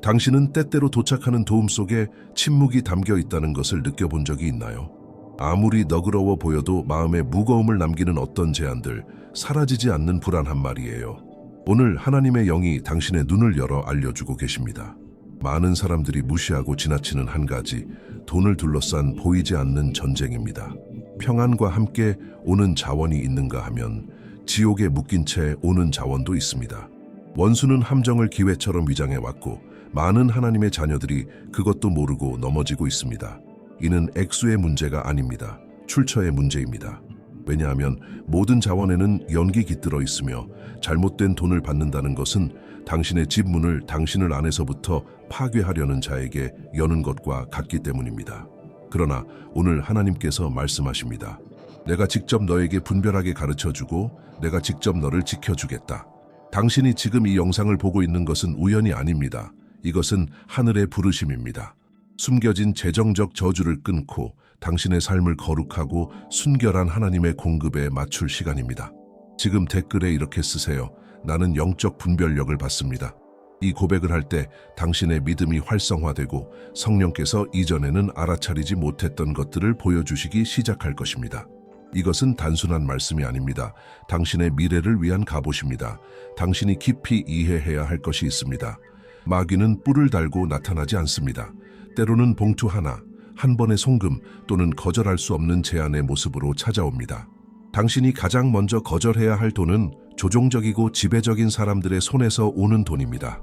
당신은 때때로 도착하는 도움 속에 침묵이 담겨 있다는 것을 느껴본 적이 있나요? 아무리 너그러워 보여도 마음에 무거움을 남기는 어떤 제안들, 사라지지 않는 불안한 말이에요. 오늘 하나님의 영이 당신의 눈을 열어 알려주고 계십니다. 많은 사람들이 무시하고 지나치는 한 가지, 돈을 둘러싼 보이지 않는 전쟁입니다. 평안과 함께 오는 자원이 있는가 하면 지옥에 묶인 채 오는 자원도 있습니다. 원수는 함정을 기회처럼 위장해왔고 많은 하나님의 자녀들이 그것도 모르고 넘어지고 있습니다. 이는 액수의 문제가 아닙니다. 출처의 문제입니다. 왜냐하면 모든 자원에는 연기 깃들어 있으며 잘못된 돈을 받는다는 것은 당신의 집 문을 당신을 안에서부터 파괴하려는 자에게 여는 것과 같기 때문입니다. 그러나 오늘 하나님께서 말씀하십니다. 내가 직접 너에게 분별하게 가르쳐주고 내가 직접 너를 지켜주겠다. 당신이 지금 이 영상을 보고 있는 것은 우연이 아닙니다. 이것은 하늘의 부르심입니다. 숨겨진 재정적 저주를 끊고 당신의 삶을 거룩하고 순결한 하나님의 공급에 맞출 시간입니다. 지금 댓글에 이렇게 쓰세요. 나는 영적 분별력을 받습니다. 이 고백을 할 때 당신의 믿음이 활성화되고 성령께서 이전에는 알아차리지 못했던 것들을 보여주시기 시작할 것입니다. 이것은 단순한 말씀이 아닙니다. 당신의 미래를 위한 갑옷입니다. 당신이 깊이 이해해야 할 것이 있습니다. 마귀는 뿔을 달고 나타나지 않습니다. 때로는 봉투 하나, 한 번의 송금 또는 거절할 수 없는 제안의 모습으로 찾아옵니다. 당신이 가장 먼저 거절해야 할 돈은 조종적이고 지배적인 사람들의 손에서 오는 돈입니다.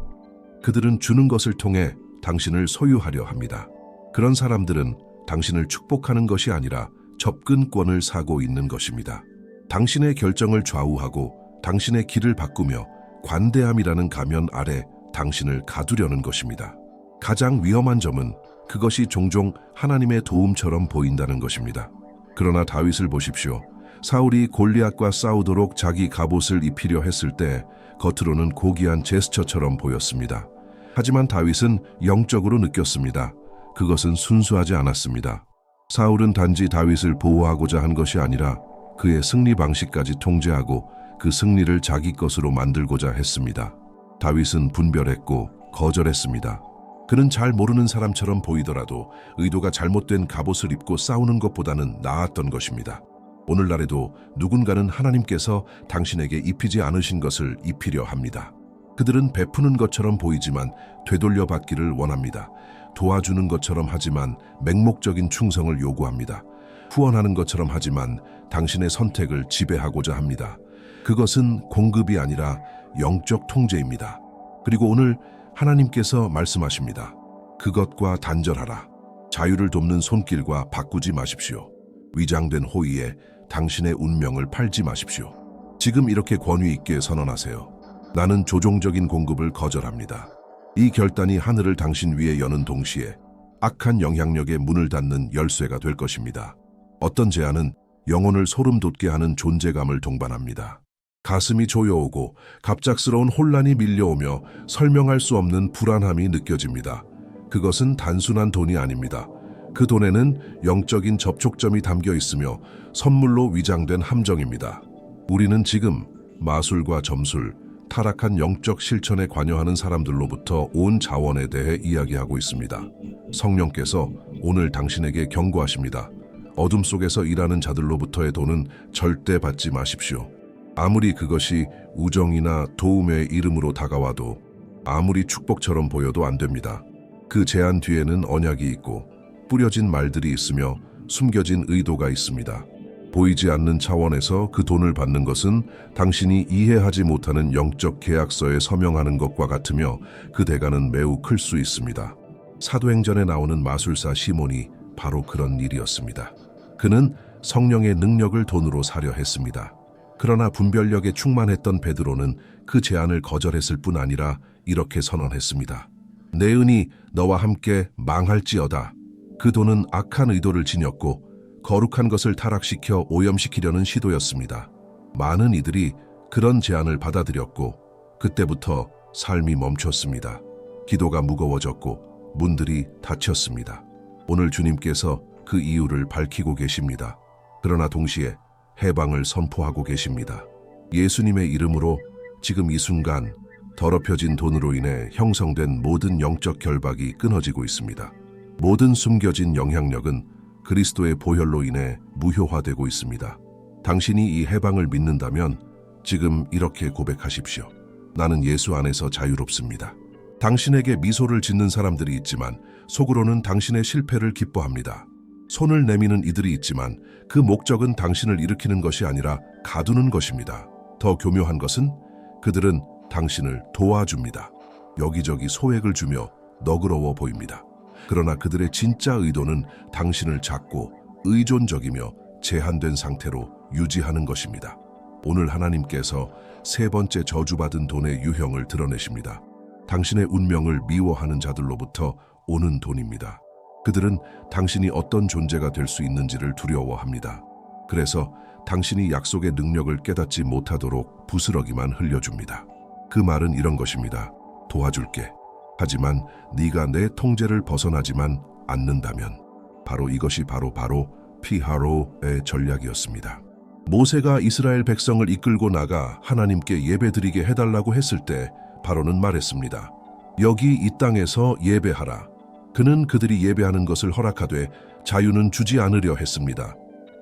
그들은 주는 것을 통해 당신을 소유하려 합니다. 그런 사람들은 당신을 축복하는 것이 아니라 접근권을 사고 있는 것입니다. 당신의 결정을 좌우하고 당신의 길을 바꾸며 관대함이라는 가면 아래 당신을 가두려는 것입니다. 가장 위험한 점은 그것이 종종 하나님의 도움처럼 보인다는 것입니다. 그러나 다윗을 보십시오. 사울이 골리앗과 싸우도록 자기 갑옷을 입히려 했을 때 겉으로는 고귀한 제스처처럼 보였습니다. 하지만 다윗은 영적으로 느꼈습니다. 그것은 순수하지 않았습니다. 사울은 단지 다윗을 보호하고자 한 것이 아니라 그의 승리 방식까지 통제하고 그 승리를 자기 것으로 만들고자 했습니다. 다윗은 분별했고 거절했습니다. 그는 잘 모르는 사람처럼 보이더라도 의도가 잘못된 갑옷을 입고 싸우는 것보다는 나았던 것입니다. 오늘날에도 누군가는 하나님께서 당신에게 입히지 않으신 것을 입히려 합니다. 그들은 베푸는 것처럼 보이지만 되돌려 받기를 원합니다. 도와주는 것처럼 하지만 맹목적인 충성을 요구합니다. 후원하는 것처럼 하지만 당신의 선택을 지배하고자 합니다. 그것은 공급이 아니라 영적 통제입니다. 그리고 오늘 하나님께서 말씀하십니다. 그것과 단절하라. 자유를 돕는 손길과 바꾸지 마십시오. 위장된 호의에 당신의 운명을 팔지 마십시오. 지금 이렇게 권위 있게 선언하세요. 나는 조종적인 공급을 거절합니다. 이 결단이 하늘을 당신 위에 여는 동시에 악한 영향력의 문을 닫는 열쇠가 될 것입니다. 어떤 제안은 영혼을 소름 돋게 하는 존재감을 동반합니다. 가슴이 조여오고 갑작스러운 혼란이 밀려오며 설명할 수 없는 불안함이 느껴집니다. 그것은 단순한 돈이 아닙니다. 그 돈에는 영적인 접촉점이 담겨 있으며 선물로 위장된 함정입니다. 우리는 지금 마술과 점술, 타락한 영적 실천에 관여하는 사람들로부터 온 자원에 대해 이야기하고 있습니다. 성령께서 오늘 당신에게 경고하십니다. 어둠 속에서 일하는 자들로부터의 돈은 절대 받지 마십시오. 아무리 그것이 우정이나 도움의 이름으로 다가와도 아무리 축복처럼 보여도 안 됩니다. 그 제안 뒤에는 언약이 있고 뿌려진 말들이 있으며 숨겨진 의도가 있습니다. 보이지 않는 차원에서 그 돈을 받는 것은 당신이 이해하지 못하는 영적 계약서에 서명하는 것과 같으며 그 대가는 매우 클 수 있습니다. 사도행전에 나오는 마술사 시몬이 바로 그런 일이었습니다. 그는 성령의 능력을 돈으로 사려 했습니다. 그러나 분별력에 충만했던 베드로는 그 제안을 거절했을 뿐 아니라 이렇게 선언했습니다. 내 은이 너와 함께 망할지어다. 그 돈은 악한 의도를 지녔고 거룩한 것을 타락시켜 오염시키려는 시도였습니다. 많은 이들이 그런 제안을 받아들였고 그때부터 삶이 멈췄습니다. 기도가 무거워졌고 문들이 닫혔습니다. 오늘 주님께서 그 이유를 밝히고 계십니다. 그러나 동시에 해방을 선포하고 계십니다. 예수님의 이름으로 지금 이 순간 더럽혀진 돈으로 인해 형성된 모든 영적 결박이 끊어지고 있습니다. 모든 숨겨진 영향력은 그리스도의 보혈로 인해 무효화되고 있습니다. 당신이 이 해방을 믿는다면 지금 이렇게 고백하십시오. 나는 예수 안에서 자유롭습니다. 당신에게 미소를 짓는 사람들이 있지만 속으로는 당신의 실패를 기뻐합니다. 손을 내미는 이들이 있지만 그 목적은 당신을 일으키는 것이 아니라 가두는 것입니다. 더 교묘한 것은 그들은 당신을 도와줍니다. 여기저기 소액을 주며 너그러워 보입니다. 그러나 그들의 진짜 의도는 당신을 잡고 의존적이며 제한된 상태로 유지하는 것입니다. 오늘 하나님께서 세 번째 저주받은 돈의 유형을 드러내십니다. 당신의 운명을 미워하는 자들로부터 오는 돈입니다. 그들은 당신이 어떤 존재가 될 수 있는지를 두려워합니다. 그래서 당신이 약속의 능력을 깨닫지 못하도록 부스러기만 흘려줍니다. 그 말은 이런 것입니다. 도와줄게. 하지만 네가 내 통제를 벗어나지만 않는다면. 바로 이것이 바로 피하로의 전략이었습니다. 모세가 이스라엘 백성을 이끌고 나가 하나님께 예배드리게 해달라고 했을 때 바로는 말했습니다. 여기 이 땅에서 예배하라. 그는 그들이 예배하는 것을 허락하되 자유는 주지 않으려 했습니다.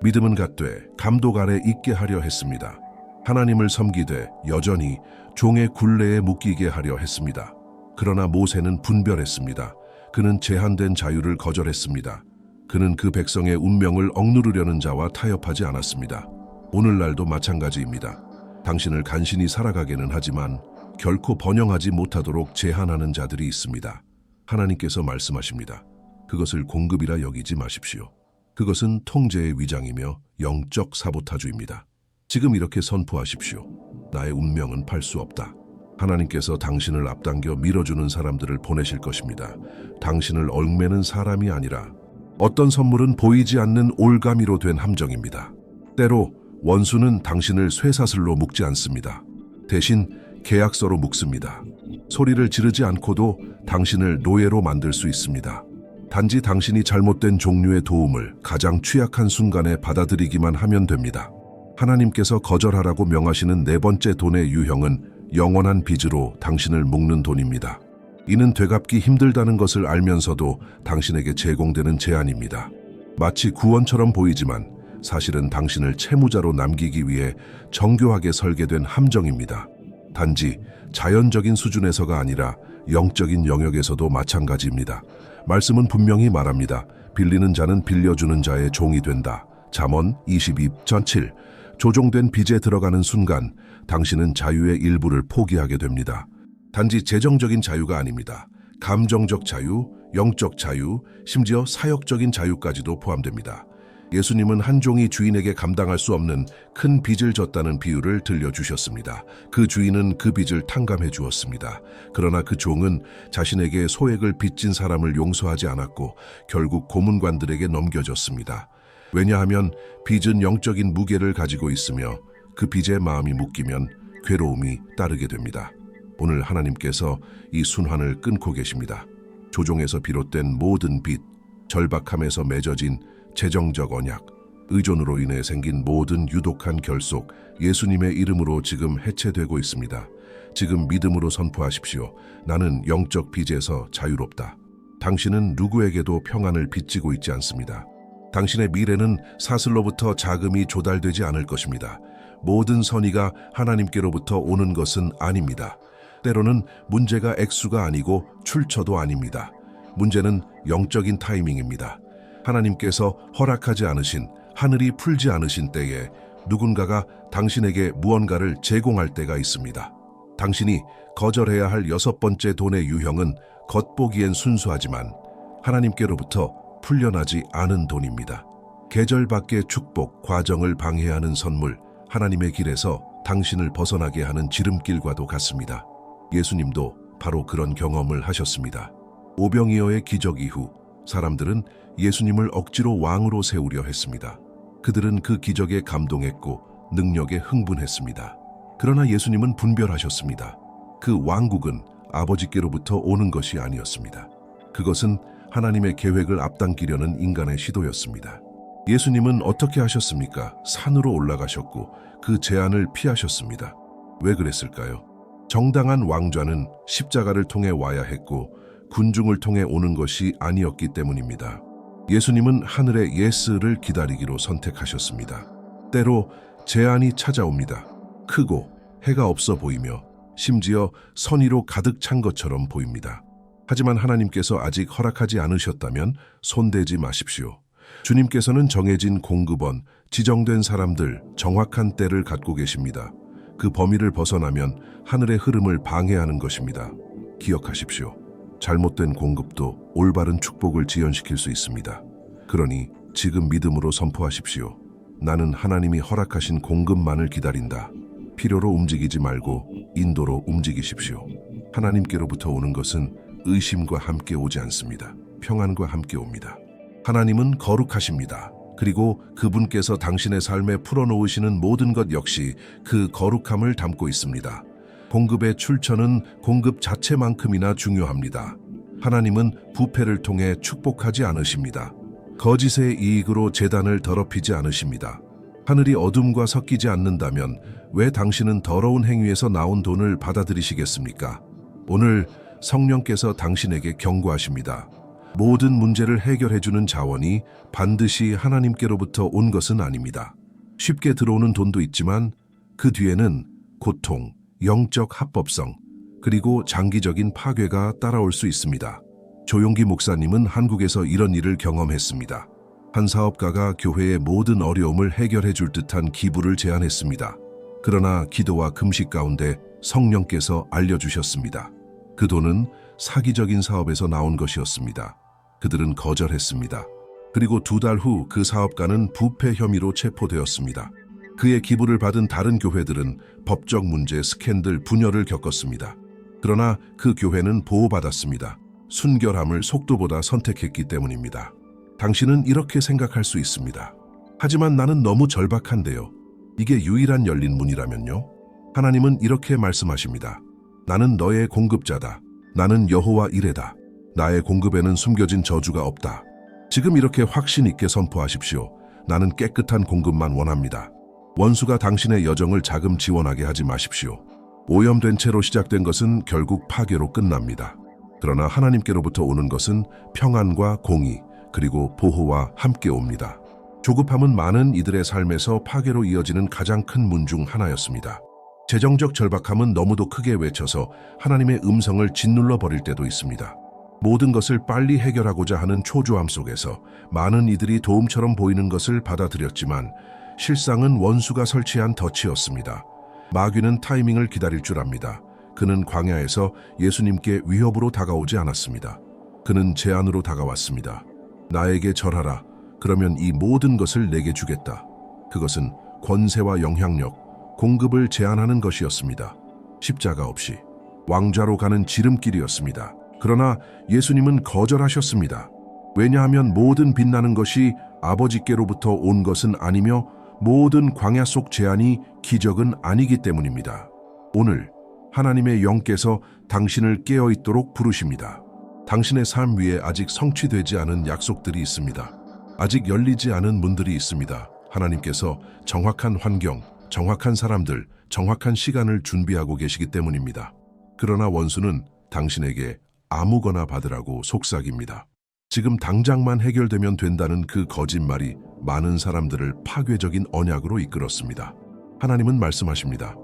믿음은 갖되 감독 아래 있게 하려 했습니다. 하나님을 섬기되 여전히 종의 굴레에 묶이게 하려 했습니다. 그러나 모세는 분별했습니다. 그는 제한된 자유를 거절했습니다. 그는 그 백성의 운명을 억누르려는 자와 타협하지 않았습니다. 오늘날도 마찬가지입니다. 당신을 간신히 살아가게는 하지만 결코 번영하지 못하도록 제한하는 자들이 있습니다. 하나님께서 말씀하십니다. 그것을 공급이라 여기지 마십시오. 그것은 통제의 위장이며 영적 사보타주입니다. 지금 이렇게 선포하십시오. 나의 운명은 팔 수 없다. 하나님께서 당신을 앞당겨 밀어주는 사람들을 보내실 것입니다. 당신을 얽매는 사람이 아니라 어떤 선물은 보이지 않는 올가미로 된 함정입니다. 때로 원수는 당신을 쇠사슬로 묶지 않습니다. 대신 계약서로 묶습니다. 소리를 지르지 않고도 당신을 노예로 만들 수 있습니다. 단지 당신이 잘못된 종류의 도움을 가장 취약한 순간에 받아들이기만 하면 됩니다. 하나님께서 거절하라고 명하시는 네 번째 돈의 유형은 영원한 빚으로 당신을 묶는 돈입니다. 이는 되갚기 힘들다는 것을 알면서도 당신에게 제공되는 제안입니다. 마치 구원처럼 보이지만 사실은 당신을 채무자로 남기기 위해 정교하게 설계된 함정입니다. 단지 자연적인 수준에서가 아니라 영적인 영역에서도 마찬가지입니다. 말씀은 분명히 말합니다. 빌리는 자는 빌려주는 자의 종이 된다. 잠언 22:7. 조종된 빚에 들어가는 순간 당신은 자유의 일부를 포기하게 됩니다. 단지 재정적인 자유가 아닙니다. 감정적 자유, 영적 자유, 심지어 사역적인 자유까지도 포함됩니다. 예수님은 한 종이 주인에게 감당할 수 없는 큰 빚을 졌다는 비유를 들려주셨습니다. 그 주인은 그 빚을 탕감해 주었습니다. 그러나 그 종은 자신에게 소액을 빚진 사람을 용서하지 않았고 결국 고문관들에게 넘겨졌습니다. 왜냐하면 빚은 영적인 무게를 가지고 있으며 그 빚에 마음이 묶이면 괴로움이 따르게 됩니다. 오늘 하나님께서 이 순환을 끊고 계십니다. 조종에서 비롯된 모든 빚, 절박함에서 맺어진 재정적 언약, 의존으로 인해 생긴 모든 유독한 결속, 예수님의 이름으로 지금 해체되고 있습니다. 지금 믿음으로 선포하십시오. 나는 영적 빚에서 자유롭다. 당신은 누구에게도 평안을 빚지고 있지 않습니다. 당신의 미래는 사슬로부터 자금이 조달되지 않을 것입니다. 모든 선의가 하나님께로부터 오는 것은 아닙니다. 때로는 문제가 액수가 아니고 출처도 아닙니다. 문제는 영적인 타이밍입니다. 하나님께서 허락하지 않으신, 하늘이 풀지 않으신 때에 누군가가 당신에게 무언가를 제공할 때가 있습니다. 당신이 거절해야 할 여섯 번째 돈의 유형은 겉보기엔 순수하지만 하나님께로부터 풀려나지 않은 돈입니다. 계절 밖의 축복, 과정을 방해하는 선물, 하나님의 길에서 당신을 벗어나게 하는 지름길과도 같습니다. 예수님도 바로 그런 경험을 하셨습니다. 오병이어의 기적 이후 사람들은 예수님을 억지로 왕으로 세우려 했습니다. 그들은 그 기적에 감동했고 능력에 흥분했습니다. 그러나 예수님은 분별하셨습니다. 그 왕국은 아버지께로부터 오는 것이 아니었습니다. 그것은 하나님의 계획을 앞당기려는 인간의 시도였습니다. 예수님은 어떻게 하셨습니까? 산으로 올라가셨고 그 제안을 피하셨습니다. 왜 그랬을까요? 정당한 왕좌는 십자가를 통해 와야 했고 군중을 통해 오는 것이 아니었기 때문입니다. 예수님은 하늘의 예스를 기다리기로 선택하셨습니다. 때로 재앙이 찾아옵니다. 크고 해가 없어 보이며 심지어 선의로 가득 찬 것처럼 보입니다. 하지만 하나님께서 아직 허락하지 않으셨다면 손대지 마십시오. 주님께서는 정해진 공급원, 지정된 사람들, 정확한 때를 갖고 계십니다. 그 범위를 벗어나면 하늘의 흐름을 방해하는 것입니다. 기억하십시오. 잘못된 공급도 올바른 축복을 지연시킬 수 있습니다. 그러니 지금 믿음으로 선포하십시오. 나는 하나님이 허락하신 공급만을 기다린다. 필요로 움직이지 말고 인도로 움직이십시오. 하나님께로부터 오는 것은 의심과 함께 오지 않습니다. 평안과 함께 옵니다. 하나님은 거룩하십니다. 그리고 그분께서 당신의 삶에 풀어놓으시는 모든 것 역시 그 거룩함을 담고 있습니다. 공급의 출처는 공급 자체만큼이나 중요합니다. 하나님은 부패를 통해 축복하지 않으십니다. 거짓의 이익으로 재단을 더럽히지 않으십니다. 하늘이 어둠과 섞이지 않는다면 왜 당신은 더러운 행위에서 나온 돈을 받아들이시겠습니까? 오늘 성령께서 당신에게 경고하십니다. 모든 문제를 해결해주는 자원이 반드시 하나님께로부터 온 것은 아닙니다. 쉽게 들어오는 돈도 있지만 그 뒤에는 고통, 영적 합법성, 그리고 장기적인 파괴가 따라올 수 있습니다. 조용기 목사님은 한국에서 이런 일을 경험했습니다. 한 사업가가 교회의 모든 어려움을 해결해 줄 듯한 기부를 제안했습니다. 그러나 기도와 금식 가운데 성령께서 알려주셨습니다. 그 돈은 사기적인 사업에서 나온 것이었습니다. 그들은 거절했습니다. 그리고 2달 후 그 사업가는 부패 혐의로 체포되었습니다. 그의 기부를 받은 다른 교회들은 법적 문제, 스캔들, 분열을 겪었습니다. 그러나 그 교회는 보호받았습니다. 순결함을 속도보다 선택했기 때문입니다. 당신은 이렇게 생각할 수 있습니다. 하지만 나는 너무 절박한데요. 이게 유일한 열린 문이라면요? 하나님은 이렇게 말씀하십니다. 나는 너의 공급자다. 나는 여호와 이레다. 나의 공급에는 숨겨진 저주가 없다. 지금 이렇게 확신 있게 선포하십시오. 나는 깨끗한 공급만 원합니다. 원수가 당신의 여정을 자금 지원하게 하지 마십시오. 오염된 채로 시작된 것은 결국 파괴로 끝납니다. 그러나 하나님께로부터 오는 것은 평안과 공의, 그리고 보호와 함께 옵니다. 조급함은 많은 이들의 삶에서 파괴로 이어지는 가장 큰 문 중 하나였습니다. 재정적 절박함은 너무도 크게 외쳐서 하나님의 음성을 짓눌러 버릴 때도 있습니다. 모든 것을 빨리 해결하고자 하는 초조함 속에서 많은 이들이 도움처럼 보이는 것을 받아들였지만 실상은 원수가 설치한 덫이었습니다. 마귀는 타이밍을 기다릴 줄 압니다. 그는 광야에서 예수님께 위협으로 다가오지 않았습니다. 그는 제안으로 다가왔습니다. 나에게 절하라. 그러면 이 모든 것을 내게 주겠다. 그것은 권세와 영향력, 공급을 제한하는 것이었습니다. 십자가 없이 왕좌로 가는 지름길이었습니다. 그러나 예수님은 거절하셨습니다. 왜냐하면 모든 빛나는 것이 아버지께로부터 온 것은 아니며 모든 광야 속 제한이 기적은 아니기 때문입니다. 오늘 하나님의 영께서 당신을 깨어있도록 부르십니다. 당신의 삶 위에 아직 성취되지 않은 약속들이 있습니다. 아직 열리지 않은 문들이 있습니다. 하나님께서 정확한 환경, 정확한 사람들, 정확한 시간을 준비하고 계시기 때문입니다. 그러나 원수는 당신에게 아무거나 받으라고 속삭입니다. 지금 당장만 해결되면 된다는 그 거짓말이 많은 사람들을 파괴적인 언약으로 이끌었습니다. 하나님은 말씀하십니다.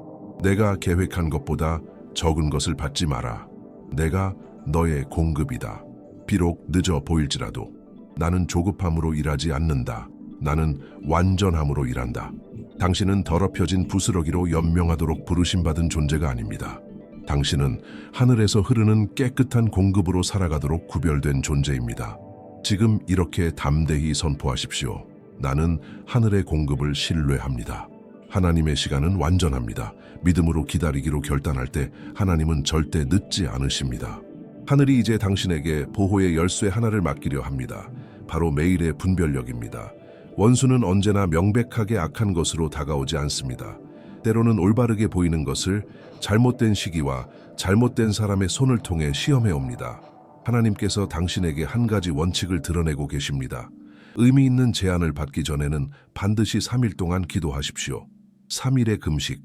내가 계획한 것보다 적은 것을 받지 마라. 내가 너의 공급이다. 비록 늦어 보일지라도 나는 조급함으로 일하지 않는다. 나는 완전함으로 일한다. 당신은 더럽혀진 부스러기로 연명하도록 부르심받은 존재가 아닙니다. 당신은 하늘에서 흐르는 깨끗한 공급으로 살아가도록 구별된 존재입니다. 지금 이렇게 담대히 선포하십시오. 나는 하늘의 공급을 신뢰합니다. 하나님의 시간은 완전합니다. 믿음으로 기다리기로 결단할 때 하나님은 절대 늦지 않으십니다. 하늘이 이제 당신에게 보호의 열쇠 하나를 맡기려 합니다. 바로 매일의 분별력입니다. 원수는 언제나 명백하게 악한 것으로 다가오지 않습니다. 때로는 올바르게 보이는 것을 잘못된 시기와 잘못된 사람의 손을 통해 시험해 옵니다. 하나님께서 당신에게 한 가지 원칙을 드러내고 계십니다. 의미 있는 제안을 받기 전에는 반드시 3일 동안 기도하십시오. 3일의 금식,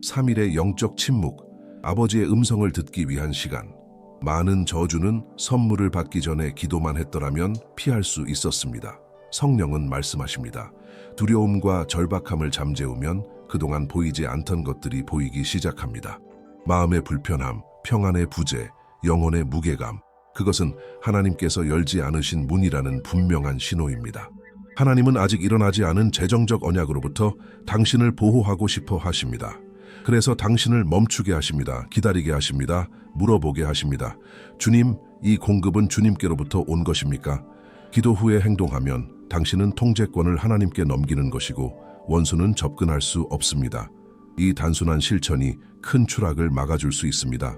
3일의 영적 침묵, 아버지의 음성을 듣기 위한 시간. 많은 저주는 선물을 받기 전에 기도만 했더라면 피할 수 있었습니다. 성령은 말씀하십니다. 두려움과 절박함을 잠재우면 그동안 보이지 않던 것들이 보이기 시작합니다. 마음의 불편함, 평안의 부재, 영혼의 무게감. 그것은 하나님께서 열지 않으신 문이라는 분명한 신호입니다. 하나님은 아직 일어나지 않은 재정적 언약으로부터 당신을 보호하고 싶어 하십니다. 그래서 당신을 멈추게 하십니다. 기다리게 하십니다. 물어보게 하십니다. 주님, 이 공급은 주님께로부터 온 것입니까? 기도 후에 행동하면 당신은 통제권을 하나님께 넘기는 것이고 원수는 접근할 수 없습니다. 이 단순한 실천이 큰 추락을 막아줄 수 있습니다.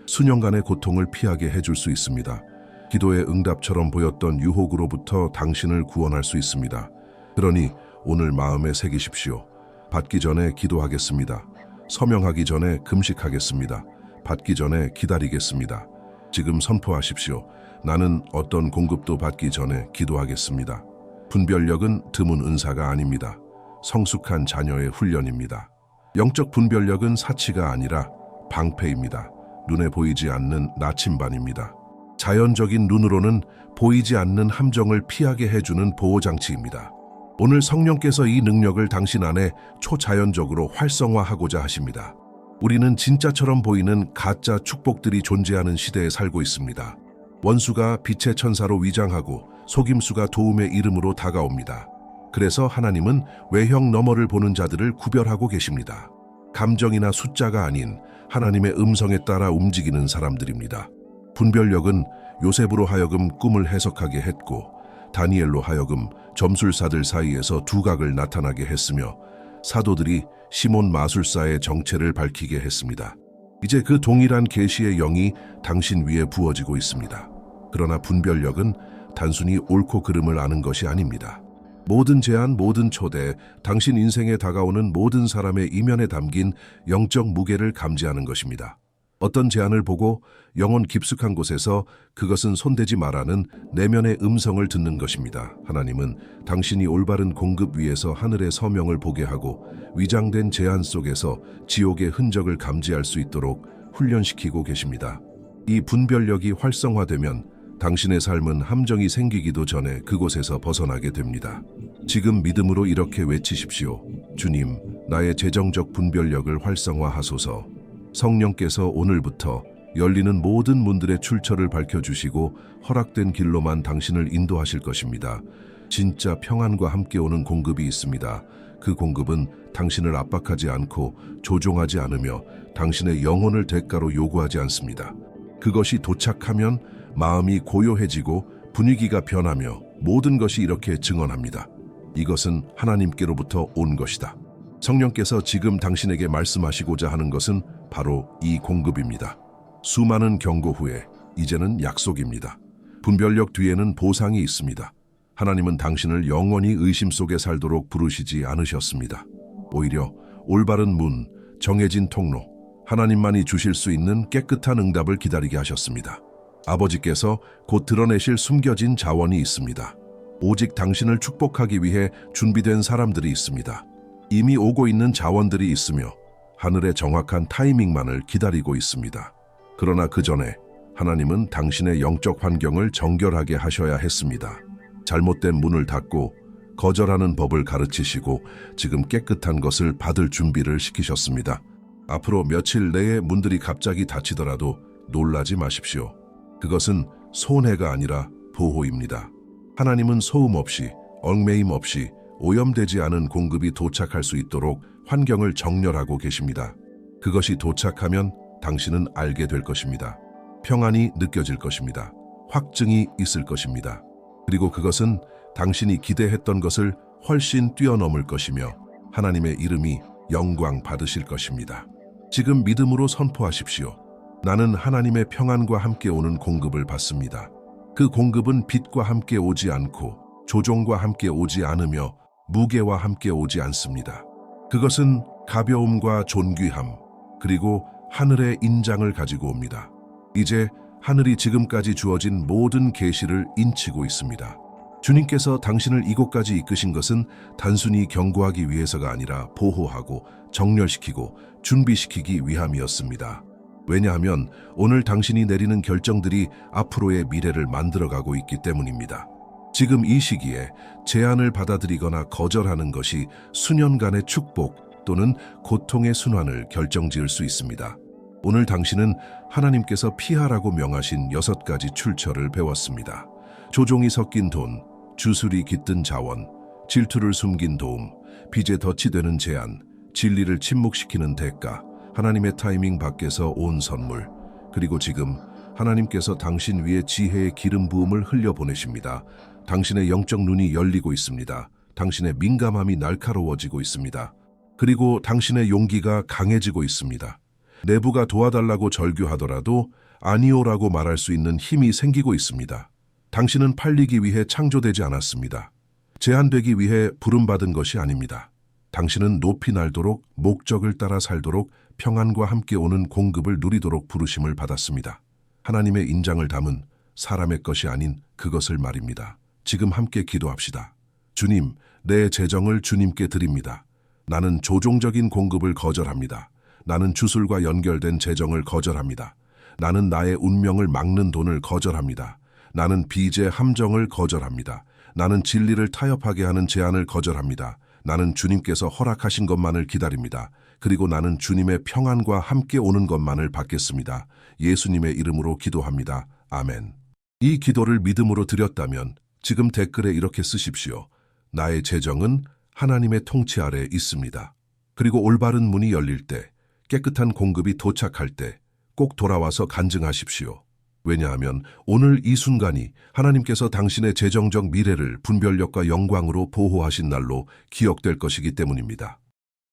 수년간의 고통을 피하게 해줄 수 있습니다. 기도의 응답처럼 보였던 유혹으로부터 당신을 구원할 수 있습니다. 그러니 오늘 마음에 새기십시오. 받기 전에 기도하겠습니다. 서명하기 전에 금식하겠습니다. 받기 전에 기다리겠습니다. 지금 선포하십시오. 나는 어떤 공급도 받기 전에 기도하겠습니다. 분별력은 드문 은사가 아닙니다. 성숙한 자녀의 훈련입니다. 영적 분별력은 사치가 아니라 방패입니다. 눈에 보이지 않는 나침반입니다. 자연적인 눈으로는 보이지 않는 함정을 피하게 해주는 보호장치입니다. 오늘 성령께서 이 능력을 당신 안에 초자연적으로 활성화하고자 하십니다. 우리는 진짜처럼 보이는 가짜 축복들이 존재하는 시대에 살고 있습니다. 원수가 빛의 천사로 위장하고 속임수가 도움의 이름으로 다가옵니다. 그래서 하나님은 외형 너머를 보는 자들을 구별하고 계십니다. 감정이나 숫자가 아닌 하나님의 음성에 따라 움직이는 사람들입니다. 분별력은 요셉으로 하여금 꿈을 해석하게 했고 다니엘로 하여금 점술사들 사이에서 두각을 나타나게 했으며 사도들이 시몬 마술사의 정체를 밝히게 했습니다. 이제 그 동일한 계시의 영이 당신 위에 부어지고 있습니다. 그러나 분별력은 단순히 옳고 그름을 아는 것이 아닙니다. 모든 제안, 모든 초대, 당신 인생에 다가오는 모든 사람의 이면에 담긴 영적 무게를 감지하는 것입니다. 어떤 제안을 보고 영혼 깊숙한 곳에서 그것은 손대지 말라는 내면의 음성을 듣는 것입니다. 하나님은 당신이 올바른 공급 위에서 하늘의 서명을 보게 하고 위장된 제안 속에서 지옥의 흔적을 감지할 수 있도록 훈련시키고 계십니다. 이 분별력이 활성화되면 당신의 삶은 함정이 생기기도 전에 그곳에서 벗어나게 됩니다. 지금 믿음으로 이렇게 외치십시오. 주님, 나의 재정적 분별력을 활성화하소서. 성령께서 오늘부터 열리는 모든 문들의 출처를 밝혀주시고 허락된 길로만 당신을 인도하실 것입니다. 진짜 평안과 함께 오는 공급이 있습니다. 그 공급은 당신을 압박하지 않고 조종하지 않으며 당신의 영혼을 대가로 요구하지 않습니다. 그것이 도착하면 마음이 고요해지고 분위기가 변하며 모든 것이 이렇게 증언합니다. 이것은 하나님께로부터 온 것이다. 성령께서 지금 당신에게 말씀하시고자 하는 것은 바로 이 공급입니다. 수많은 경고 후에 이제는 약속입니다. 분별력 뒤에는 보상이 있습니다. 하나님은 당신을 영원히 의심 속에 살도록 부르시지 않으셨습니다. 오히려 올바른 문, 정해진 통로, 하나님만이 주실 수 있는 깨끗한 응답을 기다리게 하셨습니다. 아버지께서 곧 드러내실 숨겨진 자원이 있습니다. 오직 당신을 축복하기 위해 준비된 사람들이 있습니다. 이미 오고 있는 자원들이 있으며 하늘의 정확한 타이밍만을 기다리고 있습니다. 그러나 그 전에 하나님은 당신의 영적 환경을 정결하게 하셔야 했습니다. 잘못된 문을 닫고 거절하는 법을 가르치시고 지금 깨끗한 것을 받을 준비를 시키셨습니다. 앞으로 며칠 내에 문들이 갑자기 닫히더라도 놀라지 마십시오. 그것은 손해가 아니라 보호입니다. 하나님은 소음 없이, 얽매임 없이 오염되지 않은 공급이 도착할 수 있도록 환경을 정렬하고 계십니다. 그것이 도착하면 당신은 알게 될 것입니다. 평안이 느껴질 것입니다. 확증이 있을 것입니다. 그리고 그것은 당신이 기대했던 것을 훨씬 뛰어넘을 것이며 하나님의 이름이 영광 받으실 것입니다. 지금 믿음으로 선포하십시오. 나는 하나님의 평안과 함께 오는 공급을 받습니다. 그 공급은 빛과 함께 오지 않고 조종과 함께 오지 않으며 무게와 함께 오지 않습니다. 그것은 가벼움과 존귀함, 그리고 하늘의 인장을 가지고 옵니다. 이제 하늘이 지금까지 주어진 모든 계시를 인치고 있습니다. 주님께서 당신을 이곳까지 이끄신 것은 단순히 경고하기 위해서가 아니라 보호하고 정렬시키고 준비시키기 위함이었습니다. 왜냐하면 오늘 당신이 내리는 결정들이 앞으로의 미래를 만들어가고 있기 때문입니다. 지금 이 시기에 제안을 받아들이거나 거절하는 것이 수년간의 축복 또는 고통의 순환을 결정지을 수 있습니다. 오늘 당신은 하나님께서 피하라고 명하신 6가지 출처를 배웠습니다. 조종이 섞인 돈, 주술이 깃든 자원, 질투를 숨긴 도움, 빚에 덫이 되는 제안, 진리를 침묵시키는 대가, 하나님의 타이밍 밖에서 온 선물, 그리고 지금 하나님께서 당신 위에 지혜의 기름 부음을 흘려보내십니다. 당신의 영적 눈이 열리고 있습니다. 당신의 민감함이 날카로워지고 있습니다. 그리고 당신의 용기가 강해지고 있습니다. 내부가 도와달라고 절규하더라도 아니오라고 말할 수 있는 힘이 생기고 있습니다. 당신은 팔리기 위해 창조되지 않았습니다. 제한되기 위해 부름받은 것이 아닙니다. 당신은 높이 날도록 목적을 따라 살도록 평안과 함께 오는 공급을 누리도록 부르심을 받았습니다. 하나님의 인장을 담은 사람의 것이 아닌 그것을 말입니다. 지금 함께 기도합시다. 주님, 내 재정을 주님께 드립니다. 나는 조종적인 공급을 거절합니다. 나는 주술과 연결된 재정을 거절합니다. 나는 나의 운명을 막는 돈을 거절합니다. 나는 빚의 함정을 거절합니다. 나는 진리를 타협하게 하는 제안을 거절합니다. 나는 주님께서 허락하신 것만을 기다립니다. 그리고 나는 주님의 평안과 함께 오는 것만을 받겠습니다. 예수님의 이름으로 기도합니다. 아멘. 이 기도를 믿음으로 드렸다면 지금 댓글에 이렇게 쓰십시오. 나의 재정은 하나님의 통치 아래 있습니다. 그리고 올바른 문이 열릴 때, 깨끗한 공급이 도착할 때 꼭 돌아와서 간증하십시오. 왜냐하면 오늘 이 순간이 하나님께서 당신의 재정적 미래를 분별력과 영광으로 보호하신 날로 기억될 것이기 때문입니다.